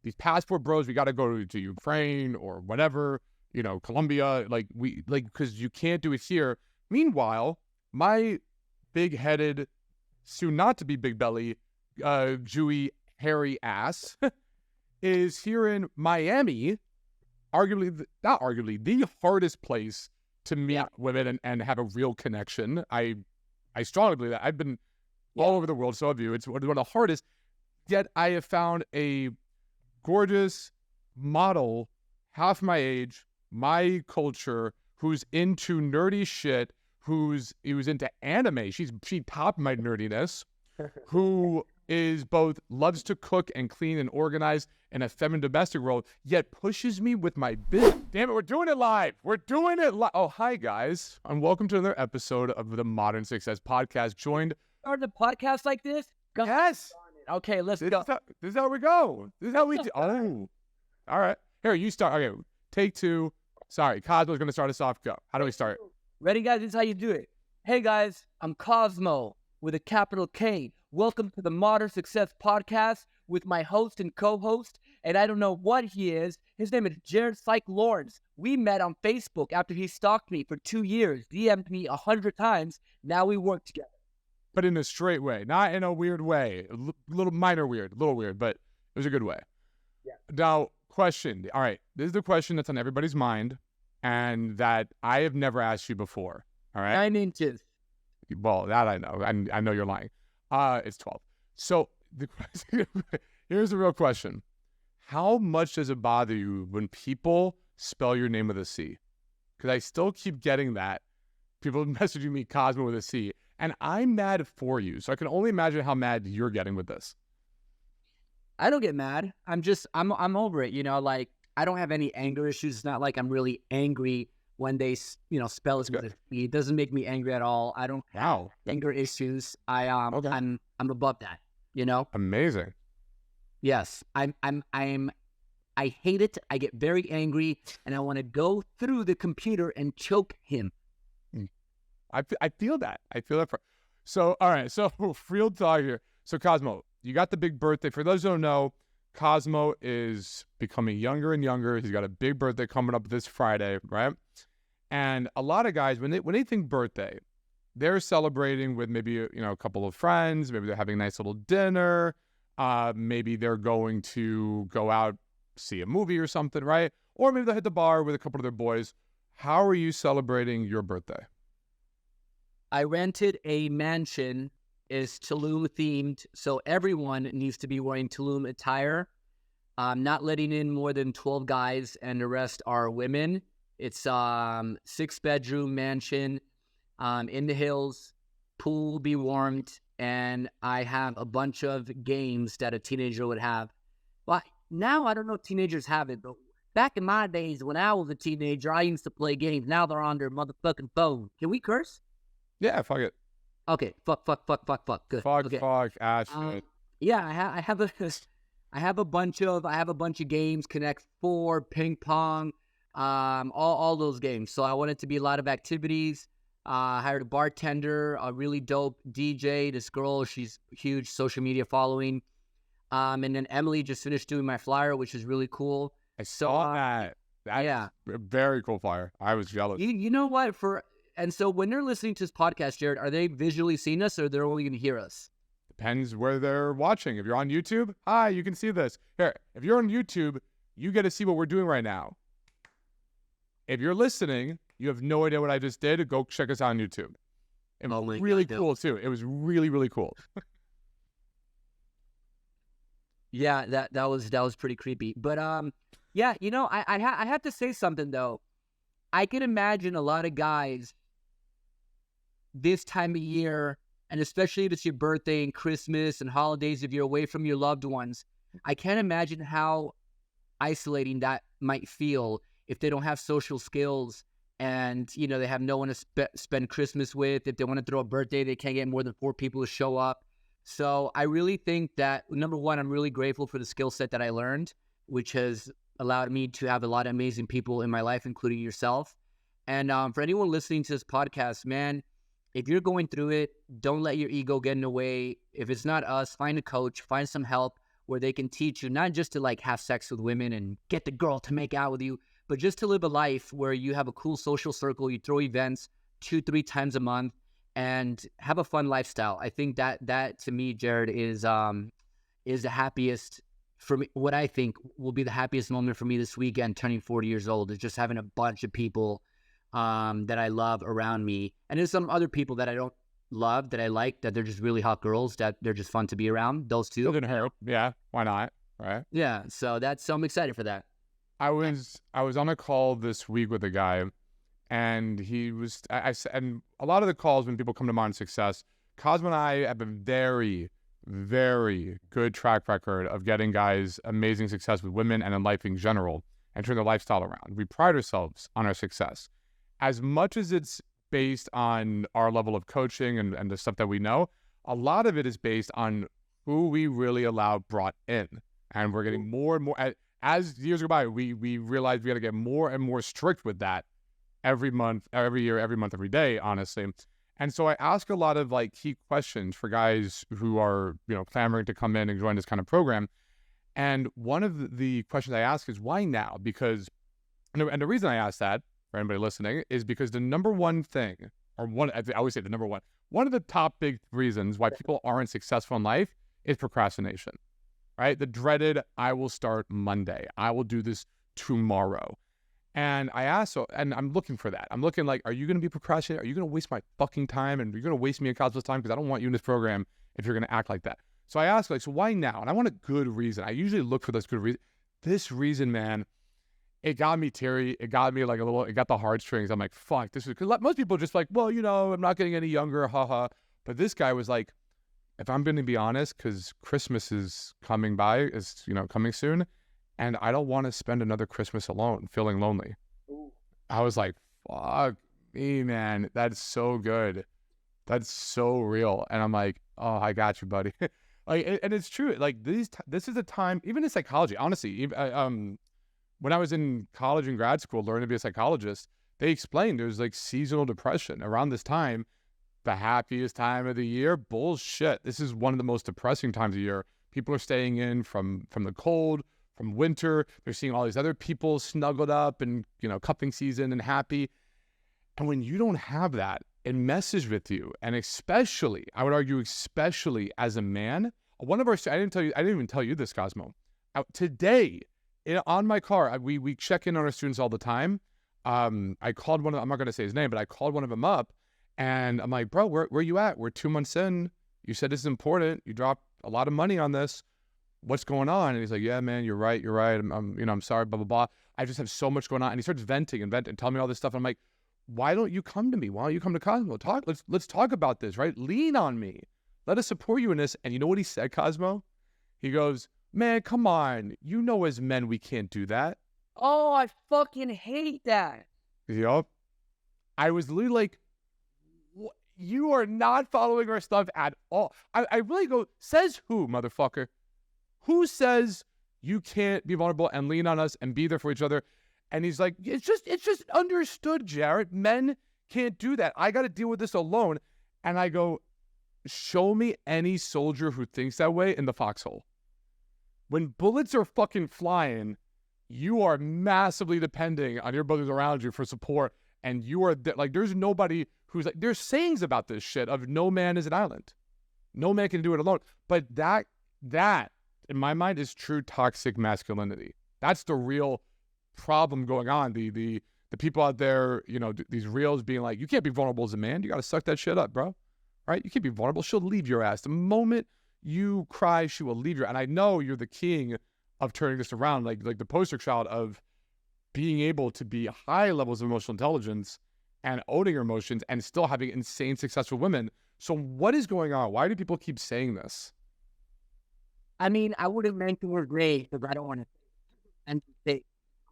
these passport bros, we got to go to Ukraine or whatever, Colombia, because you can't do it here. Meanwhile, my big-headed, soon not to be big belly, Jewy, hairy ass is here in Miami, not arguably, the hardest place to meet women and have a real connection. I strongly believe that. I've been all over the world, so have you. It's one of the hardest. Yet I have found a gorgeous model, half my age, my culture, who's into nerdy shit, who's into anime. She topped my nerdiness, who is both loves to cook and clean and organize in a feminine domestic role, yet pushes me with my business. Damn it, we're doing it live. We're doing it live. Oh, hi, guys. And welcome to another episode of the Modern Success Podcast. Joined... Start the podcast like this? Go. Yes. Okay, let's go. This is how we go. This is how we do. Oh. All right. Here, you start. Okay, take two. Sorry, Kosmo's going to start us off. Go. How do we start? Ready, guys? This is how you do it. Hey, guys. I'm Kosmo with a capital K. Welcome to the Modern Success Podcast with my host and co-host, and I don't know what he is. His name is Jared Laurence. We met on Facebook after he stalked me for 2 years, DM'd me 100 times. Now we work together. But in a straight way, not in a weird way. A little weird, but it was a good way. Yeah. Now, question. All right, this is the question that's on everybody's mind and that I have never asked you before. All right? 9 inches. Well, that I know. I know you're lying. It's 12. So the question, here's the real question. How much does it bother you when people spell your name with a C? Because I still keep getting that. People messaging me Kosmo with a C. And I'm mad for you. So I can only imagine how mad you're getting with this. I don't get mad. I'm over it. I don't have any anger issues. It's not like I'm really angry when they, spell it with a C. It doesn't make me angry at all. I don't have anger issues. Okay. I'm above that, Amazing. Yes. I hate it. I get very angry and I want to go through the computer and choke him. I feel that. So, all right. So, real talk here. So, Kosmo, you got the big birthday. For those who don't know, Kosmo is becoming younger and younger. He's got a big birthday coming up this Friday, right? And a lot of guys, when they think birthday, they're celebrating with maybe, a couple of friends. Maybe they're having a nice little dinner. Maybe they're going to go out, see a movie or something, right? Or maybe they'll hit the bar with a couple of their boys. How are you celebrating your birthday? I rented a mansion. Is Tulum themed, so everyone needs to be wearing Tulum attire. I'm not letting in more than 12 guys, and the rest are women. It's 6-bedroom mansion in the hills. Pool will be warmed, and I have a bunch of games that a teenager would have. Well, now I don't know if teenagers have it, but back in my days when I was a teenager, I used to play games. Now they're on their motherfucking phone. Can we curse? Yeah, fuck it. Okay, fuck. Good. Fuck, ass shit. Yeah, I have a bunch of games. Connect 4, ping pong, all those games. So I want it to be a lot of activities. Hired a bartender, a really dope DJ. This girl, she's huge social media following. And then Emily just finished doing my flyer, which is really cool. I saw that. That's a very cool flyer. I was jealous. You know what? And so when they're listening to this podcast, Jared, are they visually seeing us or they're only going to hear us? Depends where they're watching. If you're on YouTube, hi, you can see this. Here, if you're on YouTube, you get to see what we're doing right now. If you're listening, you have no idea what I just did. Go check us out on YouTube. It was really cool, too. It was really, really cool. Yeah, that was pretty creepy. But, yeah, I have to say something, though. I can imagine a lot of guys this time of year, and especially if it's your birthday and Christmas and holidays, if you're away from your loved ones, I can't imagine how isolating that might feel if they don't have social skills and, they have no one to spend Christmas with. If they want to throw a birthday, they can't get more than 4 people to show up. So I really think that, number one, I'm really grateful for the skill set that I learned, which has allowed me to have a lot of amazing people in my life, including yourself. And for anyone listening to this podcast, man, if you're going through it, don't let your ego get in the way. If it's not us, find a coach, find some help. where they can teach you not just to like have sex with women and get the girl to make out with you, but just to live a life where you have a cool social circle, you throw events 2-3 times a month and have a fun lifestyle. I think that to me, Jared, is the happiest for me. What I think will be the happiest moment for me this weekend, turning 40 years old, is just having a bunch of people that I love around me. And there's some other people that I don't love, that I like, that they're just really hot girls, that they're just fun to be around. Those two. Doesn't hurt. Yeah, why not? Right? Yeah. So I'm excited for that. I was on a call this week with a guy, and he was and a lot of the calls when people come to Modern Success, Kosmo and I have a very, very good track record of getting guys amazing success with women and in life in general, and turn their lifestyle around. We pride ourselves on our success. As much as it's based on our level of coaching and the stuff that we know, a lot of it is based on who we really allow brought in. And we're getting more and more, as years go by, we realize we got to get more and more strict with that every month, every year, every month, every day, honestly. And so I ask a lot of like key questions for guys who are, clamoring to come in and join this kind of program. And one of the questions I ask is, why now? Because, and the reason I ask that, for anybody listening, is because the number one thing, I always say the number one of the top big reasons why people aren't successful in life is procrastination, right? The dreaded, I will start Monday. I will do this tomorrow. And I ask, and I'm looking for that. I'm looking like, are you going to be procrastinating? Are you going to waste my fucking time? And you're going to waste me and Cosmo's time? Because I don't want you in this program if you're going to act like that. So I ask, like, so why now? And I want a good reason. I usually look for this good reason. This reason, man, it got me teary. It got me like it got the heartstrings. I'm like, fuck, this is, because most people are just like, well, I'm not getting any younger, haha. But this guy was like, if I'm going to be honest, because Christmas is coming coming soon, and I don't want to spend another Christmas alone, feeling lonely. Ooh. I was like, fuck me, man. That's so good. That's so real. And I'm like, oh, I got you, buddy. And it's true. Like this is a time, even in psychology, honestly, when I was in college and grad school learning to be a psychologist, they explained there's like seasonal depression around this time. The happiest time of the year? Bullshit. This is one of the most depressing times of the year. People are staying in from the cold, from winter. They're seeing all these other people snuggled up and, cuffing season and happy. And when you don't have that, it messes with you. And especially, I would argue, especially as a man, one of our, I didn't even tell you this, Kosmo. Today, on my car, we check in on our students all the time. I called one of them, I'm not going to say his name, but I called one of them up. And I'm like, bro, where you at? We're 2 months in. You said this is important. You dropped a lot of money on this. What's going on? And he's like, yeah, man, you're right. I'm sorry, blah, blah, blah. I just have so much going on. And he starts venting and telling me all this stuff. And I'm like, why don't you come to me? Why don't you come to Kosmo? Let's talk about this, right? Lean on me. Let us support you in this. And you know what he said, Kosmo? He goes, man, come on. As men, we can't do that. Oh, I fucking hate that. Yup. I was literally like, you are not following our stuff at all. I really go, says who, motherfucker? Who says you can't be vulnerable and lean on us and be there for each other? And he's like, it's just understood, Jared. Men can't do that. I got to deal with this alone. And I go, show me any soldier who thinks that way in the foxhole. When bullets are fucking flying, you are massively depending on your brothers around you for support. And you are like, there's nobody who's like, there's sayings about this shit of no man is an island. No man can do it alone. But that in my mind is true toxic masculinity. That's the real problem going on. The people out there, these reels being like, you can't be vulnerable as a man. You got to suck that shit up, bro. Right? You can't be vulnerable. She'll leave your ass. The moment you cry, she will leave you. And I know you're the king of turning this around, like the poster child of being able to be high levels of emotional intelligence and owning your emotions and still having insane successful women. So what is going on? Why do people keep saying this? I mean, I would have meant the word great because I don't want to say,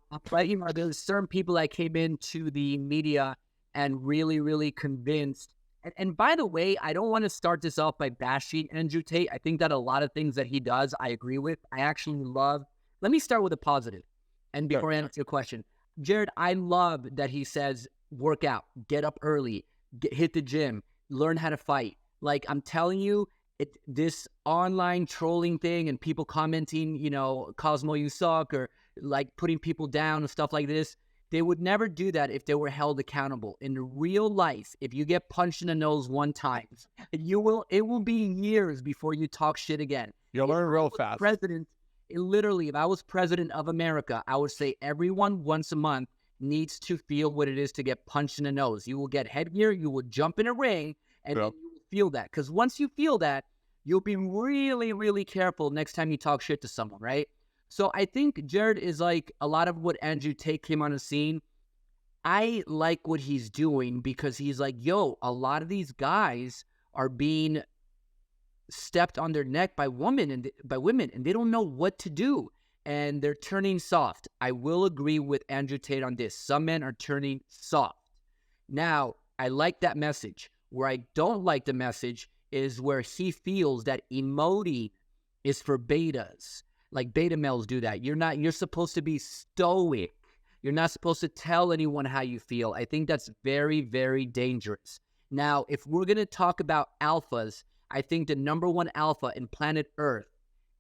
but there's certain people that came into the media and really, really convinced. And by the way, I don't want to start this off by bashing Andrew Tate. I think that a lot of things that he does, I agree with. I actually love. Let me start with a positive. And before I answer your question, Jared, I love that he says, work out, get up early, hit the gym, learn how to fight. Like, I'm telling you, this online trolling thing and people commenting, Cosmo, you suck, or like putting people down and stuff like this. They would never do that if they were held accountable. In real life, if you get punched in the nose one time, it will be years before you talk shit again. You'll learn real fast. Literally, if I was president of America, I would say everyone once a month needs to feel what it is to get punched in the nose. You will get headgear, you will jump in a ring, and then you will feel that. Because once you feel that, you'll be really, really careful next time you talk shit to someone, right? So I think Jared is like a lot of what Andrew Tate came on the scene. I like what he's doing because he's like, yo, a lot of these guys are being stepped on their neck by women and they don't know what to do. And they're turning soft. I will agree with Andrew Tate on this. Some men are turning soft. Now, I like that message. Where I don't like the message is where he feels that emoting is for betas. Like beta males do that. You're supposed to be stoic. You're not supposed to tell anyone how you feel. I think that's very, very dangerous. Now, if we're going to talk about alphas, I think the number one alpha in planet Earth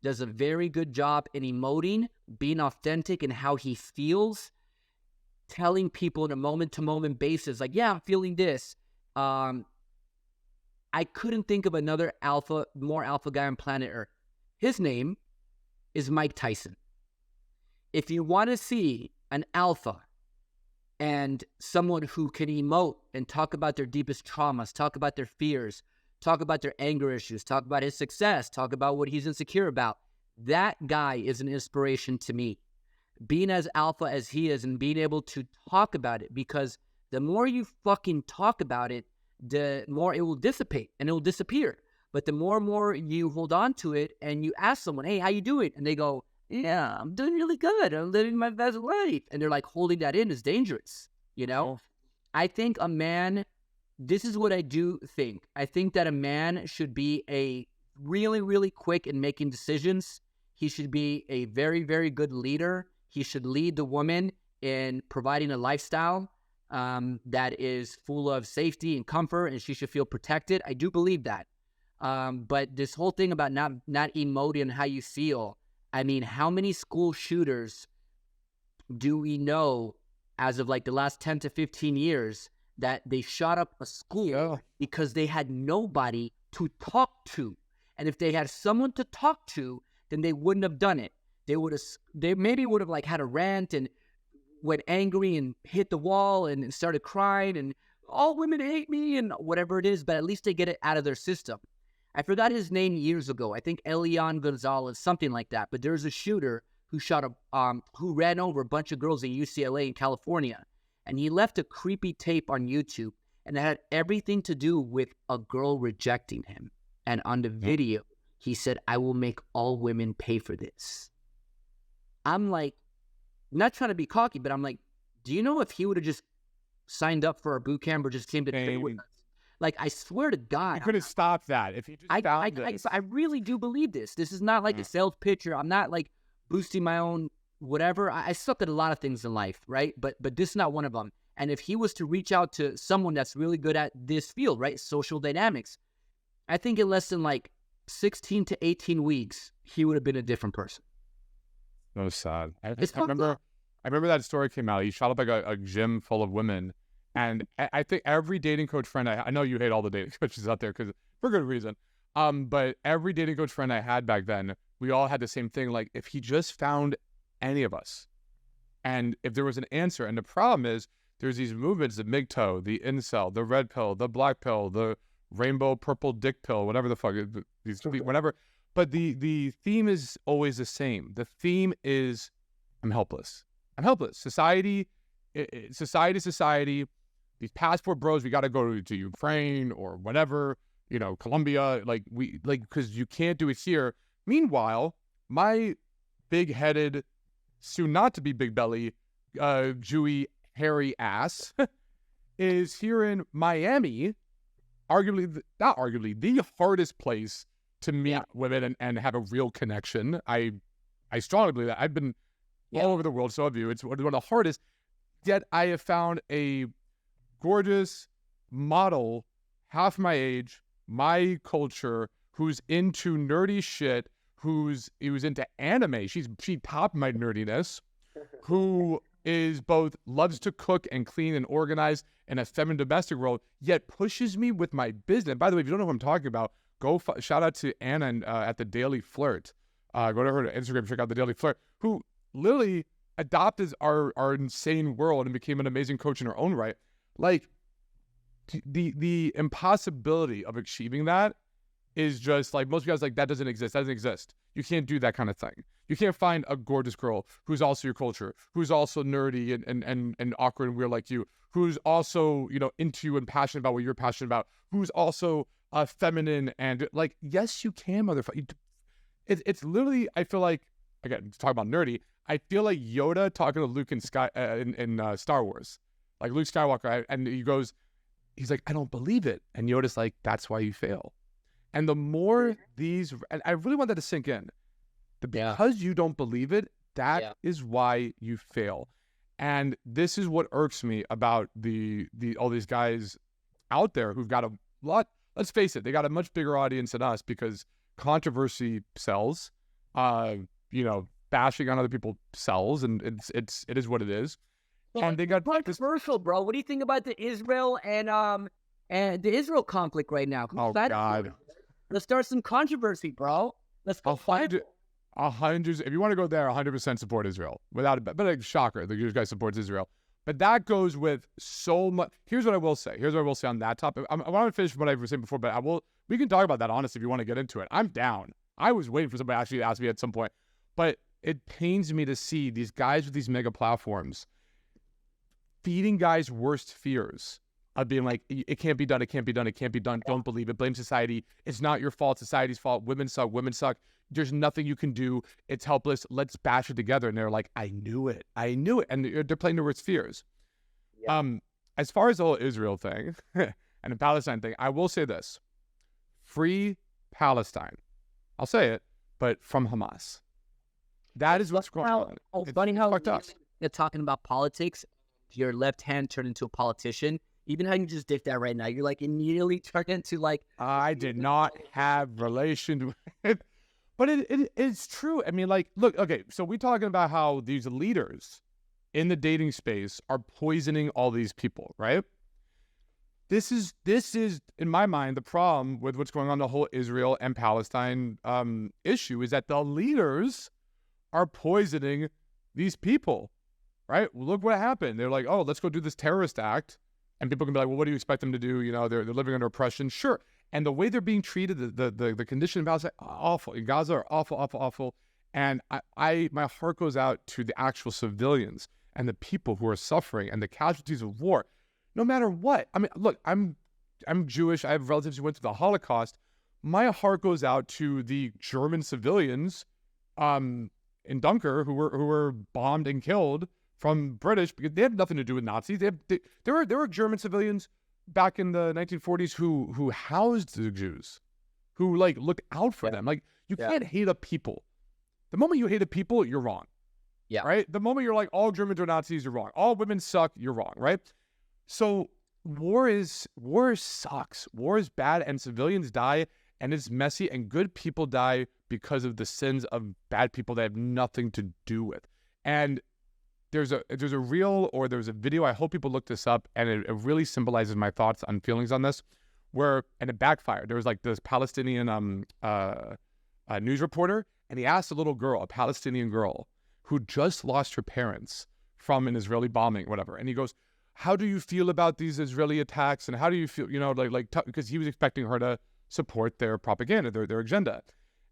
does a very good job in emoting, being authentic in how he feels, telling people on a moment-to-moment basis, like, yeah, I'm feeling this. I couldn't think of another more alpha guy on planet Earth. His name is Mike Tyson. If you want to see an alpha and someone who can emote and talk about their deepest traumas, talk about their fears, talk about their anger issues, talk about his success, talk about what he's insecure about, that guy is an inspiration to me. Being as alpha as he is and being able to talk about it, because the more you fucking talk about it, the more it will dissipate and it will disappear. But the more and more you hold on to it and you ask someone, hey, how you doing? And they go, yeah, I'm doing really good. I'm living my best life. And they're like, holding that in is dangerous, I think a man, this is what I do think. I think that a man should be a really, really quick in making decisions. He should be a very, very good leader. He should lead the woman in providing a lifestyle that is full of safety and comfort, and she should feel protected. I do believe that. But this whole thing about not emoting how you feel, I mean, how many school shooters do we know as of like the last 10 to 15 years that they shot up a school because they had nobody to talk to? And if they had someone to talk to, then they wouldn't have done it. They maybe would have like had a rant and went angry and hit the wall and started crying and all women hate me and whatever it is, but at least they get it out of their system. I forgot his name years ago. I think Elian Gonzalez, something like that. But there's a shooter who who ran over a bunch of girls in UCLA in California, and he left a creepy tape on YouTube, and it had everything to do with a girl rejecting him. And on the video, he said, "I will make all women pay for this." I'm like, not trying to be cocky, but I'm like, do you know if he would have just signed up for our boot camp or just came to train with us? Like, I swear to God, you could have stopped that if you just found this. I really do believe this. This is not like a sales pitch, or I'm not like boosting my own whatever. I suck at a lot of things in life, right? But this is not one of them. And if he was to reach out to someone that's really good at this field, right, social dynamics, I think in less than like 16 to 18 weeks, he would have been a different person. That was sad. I remember that story came out. He shot up like a gym full of women. And I think every dating coach friend, I know you hate all the dating coaches out there because for good reason. But every dating coach friend I had back then, we all had the same thing. Like, if he just found any of us, and if there was an answer, and the problem is there's these movements, the MGTOW, the incel, the red pill, the black pill, the rainbow purple dick pill, whatever the fuck, whatever. But the theme is always the same. The theme is, I'm helpless. I'm helpless. Society. These passport bros, we got to go to Ukraine or whatever, Colombia, because you can't do it here. Meanwhile, my big-headed, soon not to be big belly, Jewy, hairy ass is here in Miami, not arguably, the hardest place to meet women and have a real connection. I strongly believe that. I've been all over the world, so have you. It's one of the hardest. Yet I have found a gorgeous model, half my age, my culture, who's into nerdy shit, who's into anime. She topped my nerdiness, who is both loves to cook and clean and organize in a feminine domestic role, yet pushes me with my business. By the way, if you don't know who I'm talking about, go shout out to Anna at the Daily Flirt. Go to her Instagram, check out the Daily Flirt, who literally adopted our insane world and became an amazing coach in her own right. Like the impossibility of achieving that is just like, most guys like, that doesn't exist. That doesn't exist. You can't do that kind of thing. You can't find a gorgeous girl who's also your culture, who's also nerdy and awkward and weird like you, who's also, you know, into you and passionate about what you're passionate about, who's also feminine and like, yes, you can, motherfucker. It's literally, I feel like, again, talk about nerdy, I feel like Yoda talking to Luke in Star Wars. Like Luke Skywalker, and he's like, I don't believe it. And Yoda's like, that's why you fail. And the more these, and I really want that to sink in, because you don't believe it, that is why you fail. And this is what irks me about all these guys out there who've got a lot, let's face it, they got a much bigger audience than us because controversy sells, you know, bashing on other people sells, and it is what it is. Well, and they got controversial, bro. What do you think about the Israel and the Israel conflict right now? Oh God. Let's start some controversy, bro. Let's go. 100. If you want to go there, 100% support Israel without a but like shocker, the Jewish guy supports Israel. But that goes with so much. Here's what I will say. On that topic. I want to finish what I was saying before, but we can talk about that honestly if you want to get into it. I'm down. I was waiting for somebody to actually ask me at some point, but it pains me to see these guys with these mega platforms feeding guys' worst fears of being like, it can't be done, it can't be done, it can't be done, don't believe it, blame society, it's not your fault, society's fault, women suck, there's nothing you can do, it's helpless, let's bash it together. And they're like, I knew it, and they're playing to worst fears. As far as the whole Israel thing and the Palestine thing, I will say this: free Palestine. I'll say it, but from Hamas. That is what's going on. Oh, funny how you're talking about politics, your left hand turned into a politician. Even how you just did that right now, you're like immediately turned into like. I did not have relation with, but it's true. I mean, like, look, okay, so we're talking about how these leaders in the dating space are poisoning all these people, right? This is in my mind the problem with what's going on the whole Israel and Palestine issue is that the leaders are poisoning these people, right? Look what happened. They're like, oh, let's go do this terrorist act. And people can be like, well, what do you expect them to do? You know, they're living under oppression. Sure. And the way they're being treated, the condition in Palestine, awful. In Gaza are awful. And my heart goes out to the actual civilians and the people who are suffering and the casualties of war, no matter what. I mean, look, I'm Jewish. I have relatives who went through the Holocaust. My heart goes out to the German civilians in Dunkirk who were bombed and killed from British, because they had nothing to do with Nazis. There were German civilians back in the 1940s who housed the Jews, who like looked out for them. Like, you can't hate a people. The moment you hate a people, you're wrong. Yeah. Right? The moment you're like, all Germans are Nazis, you're wrong. All women suck, you're wrong, right? So war sucks. War is bad, and civilians die, and it's messy, and good people die because of the sins of bad people that have nothing to do with. And there's a reel, or there's a video, I hope people look this up, and it really symbolizes my thoughts and feelings on this, and it backfired. There was like this Palestinian news reporter, and he asked a Palestinian girl, who just lost her parents from an Israeli bombing, whatever. And he goes, how do you feel about these Israeli attacks? And how do you feel, you know, because he was expecting her to support their propaganda, their agenda.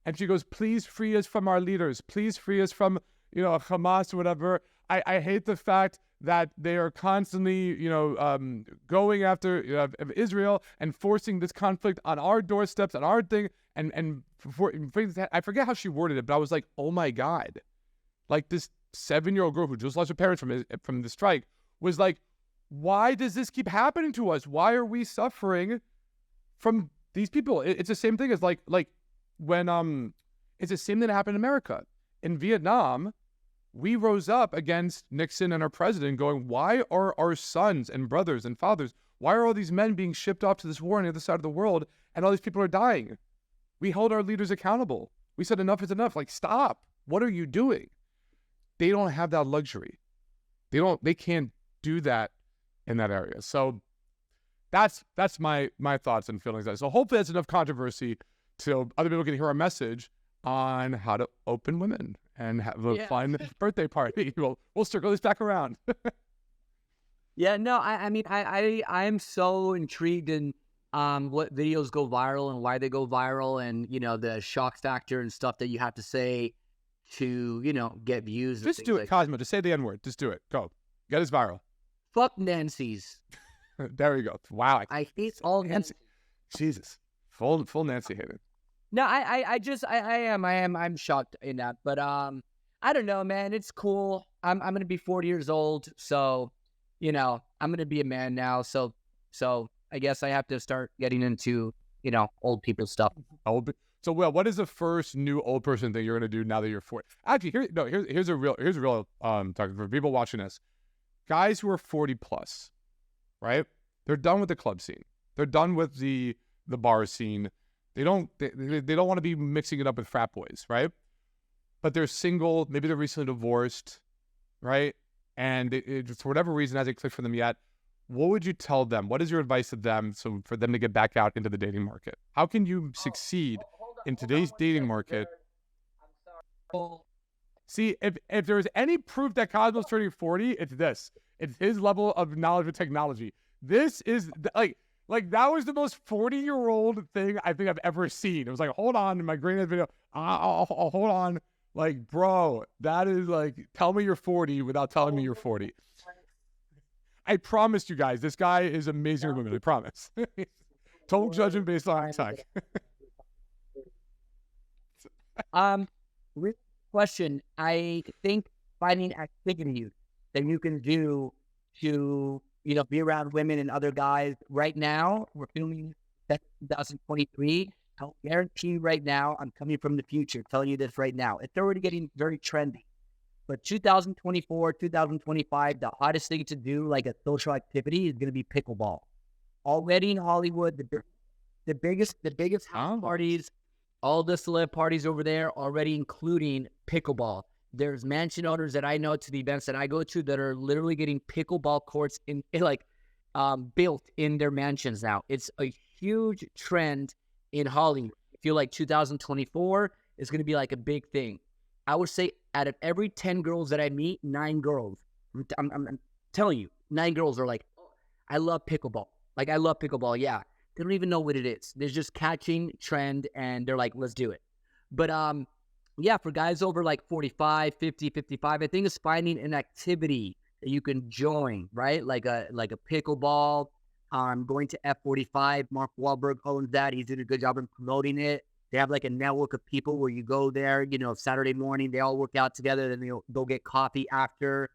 And she goes, please free us from our leaders. Please free us from, you know, Hamas or whatever. I hate the fact that they are constantly, you know, going after Israel and forcing this conflict on our doorsteps, on our thing. And I forget how she worded it, but I was like, oh my God. Like, this 7-year-old girl who just lost her parents from the strike was like, why does this keep happening to us? Why are we suffering from these people? It's the same thing as like when it's the same thing that happened in America. In Vietnam, we rose up against Nixon and our president going, why are our sons and brothers and fathers, why are all these men being shipped off to this war on the other side of the world and all these people are dying? We hold our leaders accountable. We said enough is enough. Like, stop. What are you doing? They don't have that luxury. They can't do that in that area. So that's my thoughts and feelings on it. So hopefully that's enough controversy so other people can hear our message on how to open women and have a fun birthday party. We'll circle this back around. Yeah, no, I mean, I am so intrigued in what videos go viral and why they go viral, and the shock factor and stuff that you have to say to get views. Just do it, Cosmo. Just say the N-word. Just do it. Go. Get us viral. Fuck Nancy's. There we go. Wow. I hate all Nancy. Jesus. Full Nancy hated. No, I'm shocked in that, but I don't know, man. It's cool. I'm gonna be 40 years old, so I'm gonna be a man now. So I guess I have to start getting into old people stuff. So, Will, what is the first new old person thing you're gonna do now that you're 40? Actually, here's a real talking for people watching this. Guys who are 40 plus, right? They're done with the club scene. They're done with the bar scene. They don't want to be mixing it up with frat boys, right? But they're single. Maybe they're recently divorced, right? And for whatever reason hasn't clicked for them yet. What would you tell them? What is your advice to them for them to get back out into the dating market? How can you succeed in today's dating market? See, if there's any proof that Cosmo's turning 40, it's this. It's his level of knowledge of technology. This is like that was the most 40-year-old thing I think I've ever seen. It was like, hold on, in my granddad's video, I'll hold on. Like, bro, that is like, tell me you're 40 without telling me you're 40. I promise you guys, this guy is amazing with women. I promise. Don't judge him based on tech. Question. I think finding activity that you can do to be around women and other guys. Right now, we're filming 2023. I'll guarantee you right now, I'm coming from the future, telling you this right now. It's already getting very trendy. But 2024, 2025, the hottest thing to do, like a social activity, is going to be pickleball. Already in Hollywood, the biggest house parties, all the celeb parties over there, already including pickleball. There's mansion owners that I know to the events that I go to that are literally getting pickleball courts built in their mansions now. It's a huge trend in Hollywood. I feel like 2024 is going to be like a big thing. I would say out of every 10 girls that I meet, 9 girls, I'm telling you, 9 girls are like, oh, I love pickleball. Like, I love pickleball. Yeah. They don't even know what it is. They're just catching trend and they're like, let's do it. But, yeah, for guys over like 45, 50, 55, I think it's finding an activity that you can join, right? Like a pickleball. Going to F45. Mark Wahlberg owns that. He's doing a good job in promoting it. They have like a network of people where you go there, Saturday morning, they all work out together, then they'll get coffee after.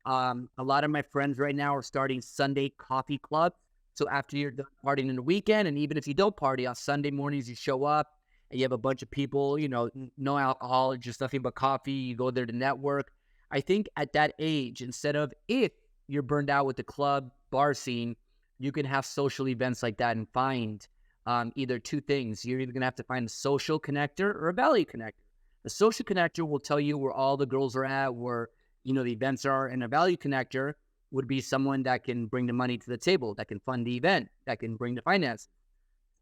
A lot of my friends right now are starting Sunday coffee clubs. So after you're done partying in the weekend, and even if you don't party, on Sunday mornings you show up and you have a bunch of people, no alcohol, just nothing but coffee. You go there to network. I think at that age, instead of if you're burned out with the club bar scene, you can have social events like that and find either two things. You're either going to have to find a social connector or a value connector. A social connector will tell you where all the girls are at, where, the events are, and a value connector would be someone that can bring the money to the table, that can fund the event, that can bring the finance.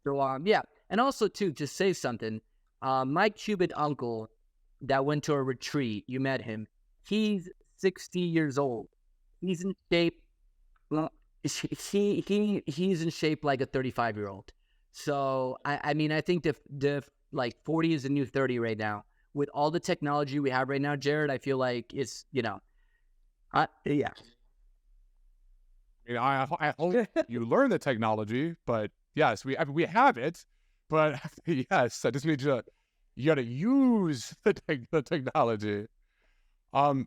So, yeah. And also, too, to say something, my Cuban uncle that went to a retreat, you met him, he's 60 years old. He's in shape. Well, he's in shape like a 35-year-old. So, I mean, I think the 40 is the new 30 right now. With all the technology we have right now, Jared, I feel like it's, yeah. I mean, I hope you learn the technology, but yes, we have it. But yes, I just need you got to use the technology.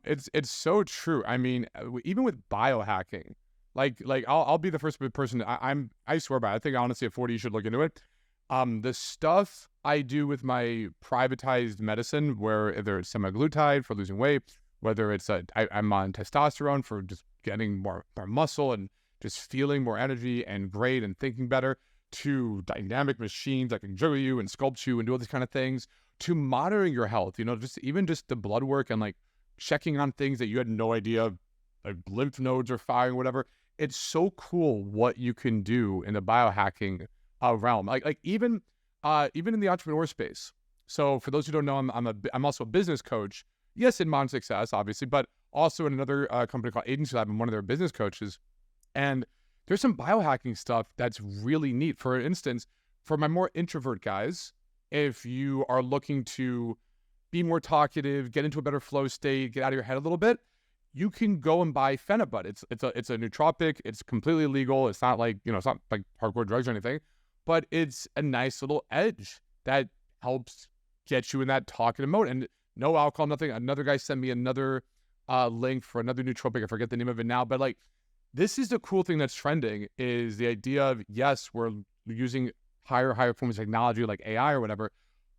It's so true. I mean, even with biohacking, like I'll be the first person. I swear by it. I think honestly at 40 you should look into it. The stuff I do with my privatized medicine, whether it's semaglutide for losing weight, whether it's I'm on testosterone for just getting more muscle and just feeling more energy and great and thinking better. to dynamic machines that can juggle you and sculpt you and do all these kind of things, to monitoring your health, just the blood work and like checking on things that you had no idea, like lymph nodes are firing, whatever. It's so cool what you can do in the biohacking realm. Like even in the entrepreneur space. So for those who don't know, I'm also a business coach. Yes, in Modern Success, obviously, but also in another company called Agency Lab. I'm one of their business coaches. And there's some biohacking stuff that's really neat. For instance, for my more introvert guys, if you are looking to be more talkative, get into a better flow state, get out of your head a little bit, you can go and buy Phenibut. It's a nootropic. It's completely legal. It's not like, it's not like hardcore drugs or anything, but it's a nice little edge that helps get you in that talkative mode. And no alcohol, nothing. Another guy sent me another link for another nootropic. I forget the name of it now, but like, this is the cool thing that's trending, is the idea of, yes, we're using higher forms of technology like AI or whatever,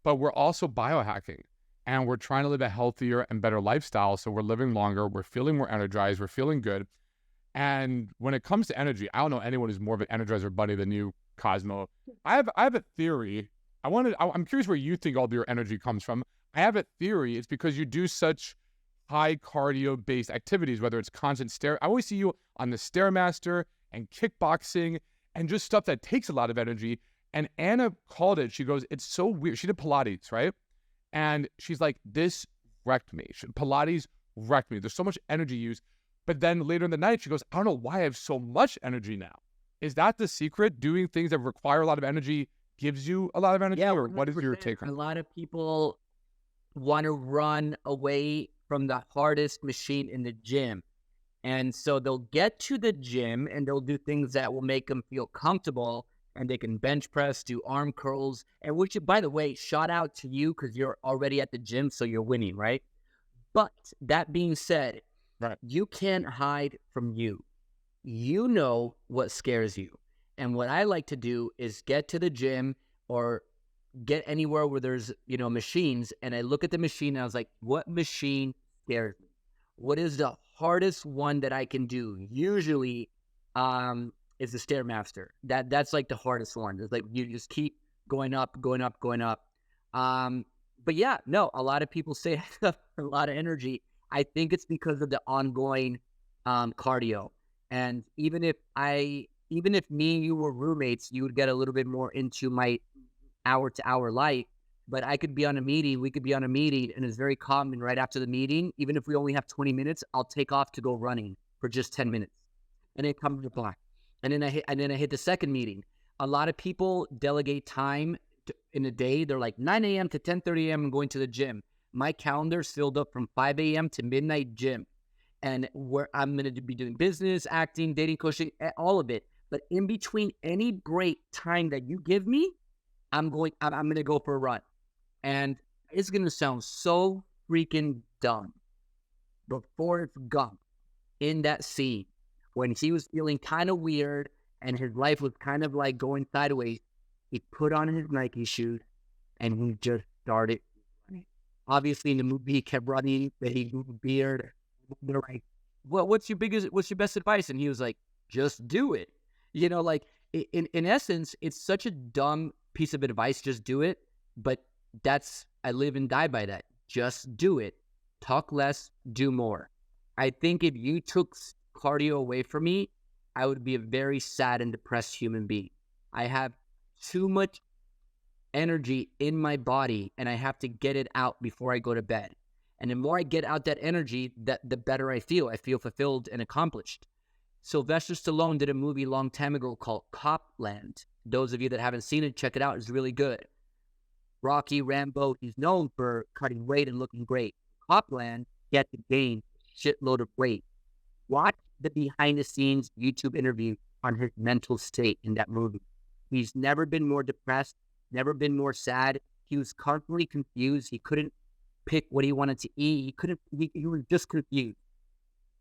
but we're also biohacking and we're trying to live a healthier and better lifestyle. So we're living longer, we're feeling more energized, we're feeling good. And when it comes to energy, I don't know anyone who's more of an energizer bunny than you, Kosmo. I have a theory. I'm curious where you think all of your energy comes from. I have a theory. It's because you do such high cardio based activities, whether it's constant I always see you on the Stairmaster and kickboxing and just stuff that takes a lot of energy. And Anna called it, she goes, it's so weird. She did Pilates, right? And she's like, this wrecked me. Pilates wrecked me. There's so much energy used. But then later in the night, she goes, I don't know why I have so much energy now. Is that the secret? Doing things that require a lot of energy gives you a lot of energy? Yeah, or what is your take on a it? lot of people want to run away from the hardest machine in the gym. And so they'll get to the gym and they'll do things that will make them feel comfortable, and they can bench press, do arm curls, and which, by the way, shout out to you because you're already at the gym, so you're winning, right? But that being said, Right. you can't hide from you. You know what scares you. And what I like to do is get to the gym or get anywhere where there's, machines, and I look at the machine and I was like, what machine scares me? What is the hardest one that I can do? Usually is the Stairmaster. That's like the hardest one. It's like you just keep going up, going up, going up. But yeah, no, a lot of people say I have a lot of energy. I think it's because of the ongoing cardio. And even if me and you were roommates, you would get a little bit more into my hour-to-hour life. But I could be on a meeting, we could be on a meeting, and it's very common right after the meeting, even if we only have 20 minutes, I'll take off to go running for just 10 minutes. And then come back. And then I hit the second meeting. A lot of people delegate time in a day. They're like 9 a.m. to 10:30 a.m. I'm going to the gym. My calendar's filled up from 5 a.m. to midnight gym. And where I'm going to be doing business, acting, dating, coaching, all of it. But in between any break time that you give me, I'm going to go for a run. And it's going to sound so freaking dumb. But Forrest Gump, in that scene, when he was feeling kind of weird and his life was kind of like going sideways, he put on his Nike shoes and he just started running. Obviously, in the movie, he kept running, but he grew a beard. They're like, what's your best advice? And he was like, just do it. Like in essence, it's such a dumb piece of advice, just do it. But I live and die by that. Just do it. Talk less, do more. I think if you took cardio away from me, I would be a very sad and depressed human being. I have too much energy in my body and I have to get it out before I go to bed. And the more I get out that energy, the better I feel. I feel fulfilled and accomplished. Sylvester Stallone did a movie a long time ago called Copland. Those of you that haven't seen it, check it out. It's really good. Rocky, Rambo, he's known for cutting weight and looking great. Copland, he had to gain a shitload of weight. Watch the behind-the-scenes YouTube interview on his mental state in that movie. He's never been more depressed, never been more sad. He was constantly confused. He couldn't pick what he wanted to eat. He was just confused.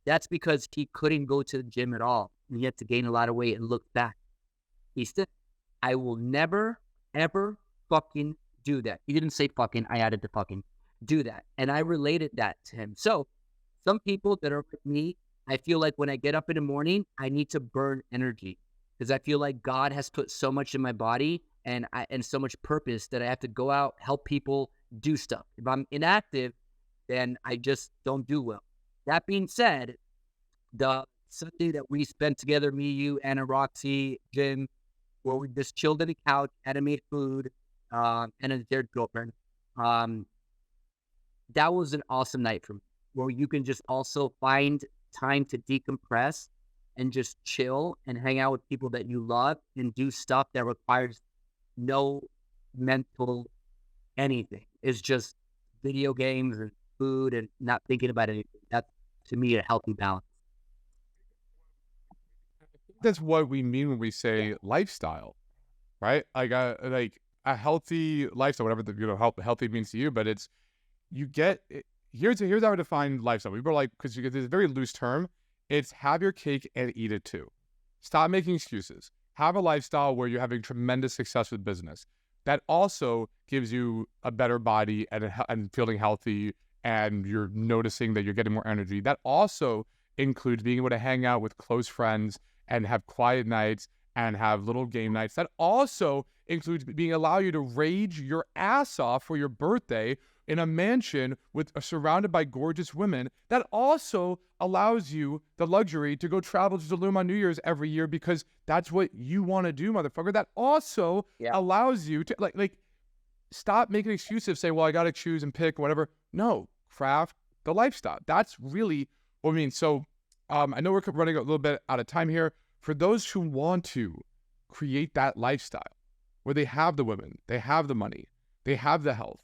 That's because he couldn't go to the gym at all. He had to gain a lot of weight and look back. He said, I will never, ever fucking do that. He didn't say fucking, I added the fucking, do that. And I related that to him. So some people that are like me, I feel like when I get up in the morning, I need to burn energy. because I feel like God has put so much in my body and so much purpose that I have to go out, help people, do stuff. If I'm inactive, then I just don't do well. That being said, the Sunday that we spent together, me, you, Anna, Roxy, Jim, where we just chilled on the couch, had made food, and a dear girlfriend. That was an awesome night for me, where you can just also find time to decompress and just chill and hang out with people that you love and do stuff that requires no mental anything. It's just video games and food and not thinking about anything. That's, to me, a healthy balance. That's what we mean when we say lifestyle, right? Like a healthy lifestyle, whatever healthy means to you. But it's here's how I define lifestyle. People are like, because it's a very loose term. It's have your cake and eat it too. Stop making excuses. Have a lifestyle where you're having tremendous success with business. That also gives you a better body and feeling healthy, and you're noticing that you're getting more energy. That also includes being able to hang out with close friends and have quiet nights and have little game nights. That also includes allow you to rage your ass off for your birthday in a mansion surrounded by gorgeous women. That also allows you the luxury to go travel to Tulum on New Year's every year because that's what you want to do, motherfucker. That also allows you to like stop making excuses, say, well, I got to choose and pick whatever. No, craft the lifestyle. That's really what I mean. So I know we're running a little bit out of time here. For those who want to create that lifestyle where they have the women, they have the money, they have the health,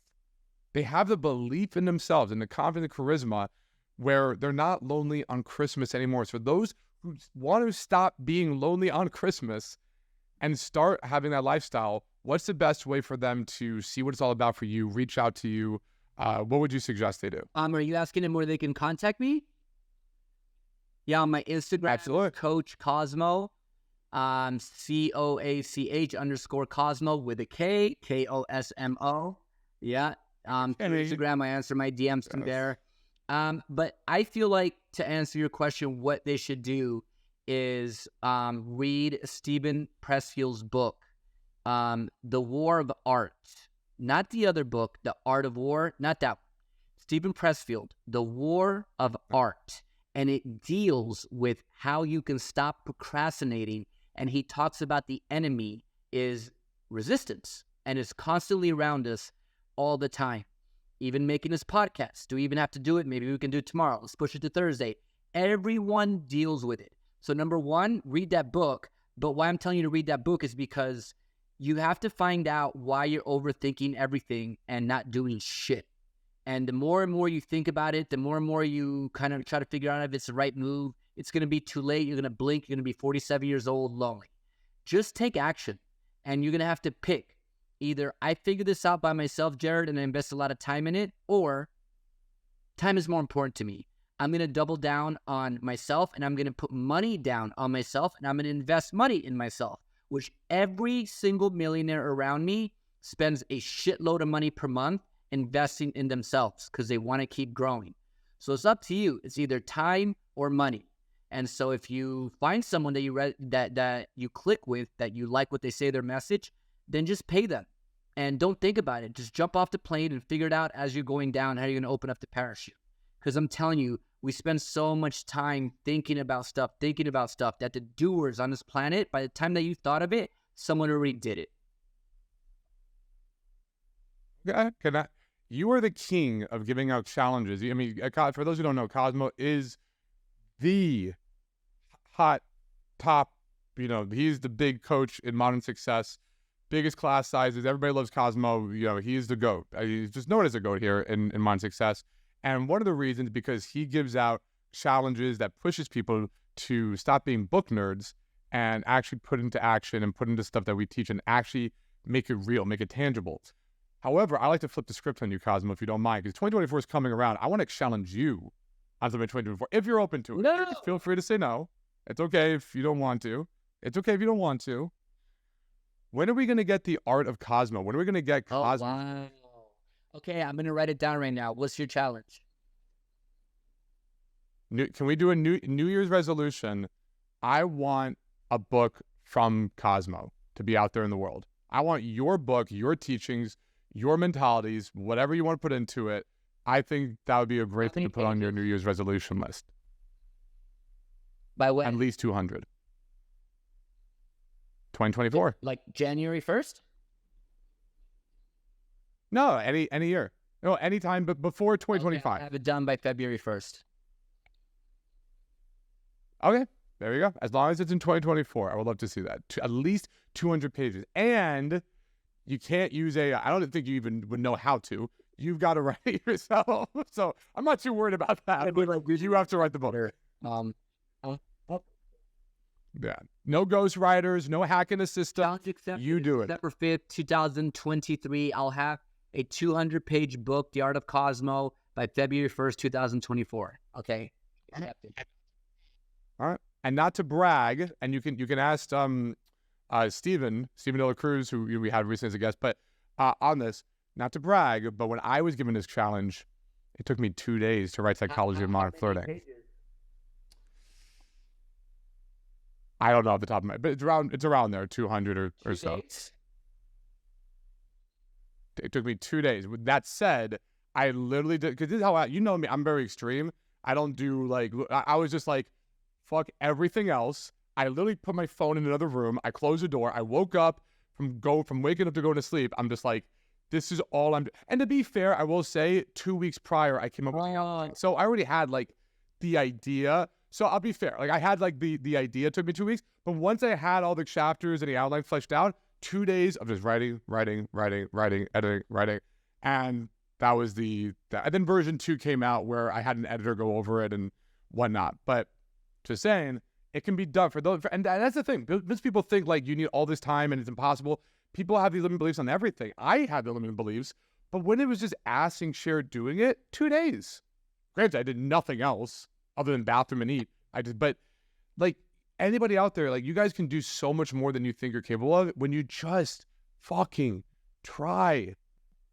they have the belief in themselves and the confidence and charisma where they're not lonely on Christmas anymore. So those who want to stop being lonely on Christmas and start having that lifestyle, what's the best way for them to see what it's all about for you, reach out to you? What would you suggest they do? Are you asking them where they can contact me? Yeah, on my Instagram, absolutely. Coach Kosmo, COACH_Kosmo with a K, KOSMO. Yeah. Instagram, I answer my DMs through there. But I feel like, to answer your question, what they should do is read Stephen Pressfield's book, The War of Art. Not the other book, The Art of War, not that one. Stephen Pressfield, The War of Art. And it deals with how you can stop procrastinating. And he talks about the enemy is resistance and is constantly around us all the time. Even making this podcast. Do we even have to do it? Maybe we can do it tomorrow. Let's push it to Thursday. Everyone deals with it. So number one, read that book. But why I'm telling you to read that book is because you have to find out why you're overthinking everything and not doing shit. And the more and more you think about it, the more and more you kind of try to figure out if it's the right move, it's going to be too late. You're going to blink. You're going to be 47 years old, lonely. Just take action. And you're going to have to pick. Either I figure this out by myself, Jared, and I invest a lot of time in it, or time is more important to me. I'm going to double down on myself, and I'm going to put money down on myself, and I'm going to invest money in myself, which every single millionaire around me spends a shitload of money per month investing in themselves because they want to keep growing. So it's up to you. It's either time or money. And so if you find someone that you click with, that you like what they say, their message, then just pay them. And don't think about it. Just jump off the plane and figure it out as you're going down how you're going to open up the parachute. Because I'm telling you, we spend so much time thinking about stuff, that the doers on this planet, by the time that you thought of it, someone already did it. Yeah, you are the king of giving out challenges. I mean, for those who don't know, Kosmo is the hot top, he's the big coach in modern success, biggest class sizes. Everybody loves Kosmo. He's the GOAT. He's just known as a GOAT here in modern success. And one of the reasons, because he gives out challenges that pushes people to stop being book nerds and actually put into action and put into stuff that we teach and actually make it real, make it tangible. However, I like to flip the script on you, Kosmo, if you don't mind, because 2024 is coming around. I want to challenge you on something 2024, if you're open to it. No. Feel free to say no. It's okay if you don't want to. It's okay if you don't want to. When are we going to get the art of Kosmo? When are we going to get Kosmo? Oh, wow. Okay, I'm going to write it down right now. What's your challenge? Can we do a New Year's resolution? I want a book from Kosmo to be out there in the world. I want your book, your teachings, your mentalities, whatever you want to put into it. I think that would be a great thing to put on your New Year's resolution list. By when? At least 200. 2024. Like January 1st? No, any year. No, anytime but before 2025. Okay, have it done by February 1st. Okay, there you go. As long as it's in 2024, I would love to see that. At least 200 pages. And you can't use AI. I don't think you even would know how to. You've got to write it yourself. So I'm not too worried about that. You have to write the book. Yeah. No ghostwriters, no hacking the system. You do it. December 5th, 2023. I'll have a 200-page book, The Art of Kosmo, by February 1st, 2024. Okay. All right. And not to brag, and you can ask Stephen De La Cruz, who we had recently as a guest, but on this, not to brag, but when I was given this challenge, it took me 2 days to write Psychology of Modern Flirting. I don't know off the top of my head, but it's around there, 200 or so. It took me 2 days. With that said, I literally did, because this is how you know me, I'm very extreme. I don't do I was just like, fuck everything else. I literally put my phone in another room. I closed the door. I woke up from waking up to going to sleep. I'm just like, this is all I'm doing. And to be fair, I will say 2 weeks prior, I came up with, so I already had the idea. So I'll be fair. I had the idea. It took me 2 weeks. But once I had all the chapters and the outline fleshed out, 2 days of just writing, editing. And that was and then version 2 came out where I had an editor go over it and whatnot. But just saying, it can be done for those. And that's the thing. Most people think you need all this time and it's impossible. People have these limiting beliefs on everything. I had the limiting beliefs. But when it was just asking, share, doing it, 2 days. Granted, I did nothing else other than bathroom and eat. But anybody out there, you guys can do so much more than you think you're capable of when you just fucking try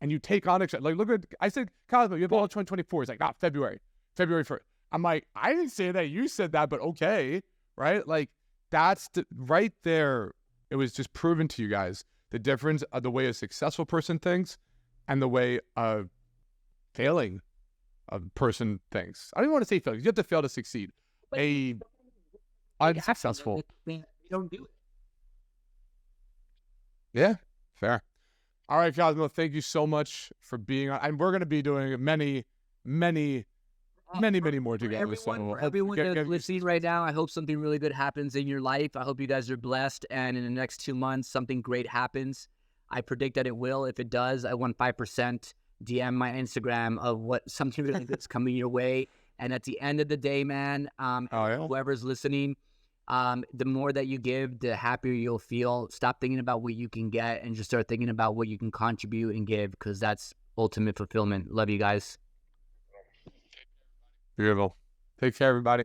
and you take on it. Look at, I said, Kosmo, you have all 2024. It's February 1st. I'm like, I didn't say that. You said that, but okay. Right? That's right there. It was just proven to you guys the difference of the way a successful person thinks and the way a failing a person thinks. I don't even want to say fail. You have to fail to succeed. Unsuccessful. We don't do it. Yeah, fair. All right, Kosmo, thank you so much for being on. And we're going to be doing many more together. Everyone that's listening right now, I hope something really good happens in your life. I hope you guys are blessed. And in the next 2 months, something great happens. I predict that it will. If it does, I want 5%. DM my Instagram of what something really good's coming your way. And at the end of the day, man, whoever's listening, the more that you give, the happier you'll feel. Stop thinking about what you can get and just start thinking about what you can contribute and give, because that's ultimate fulfillment. Love you guys. Beautiful. Take care, everybody.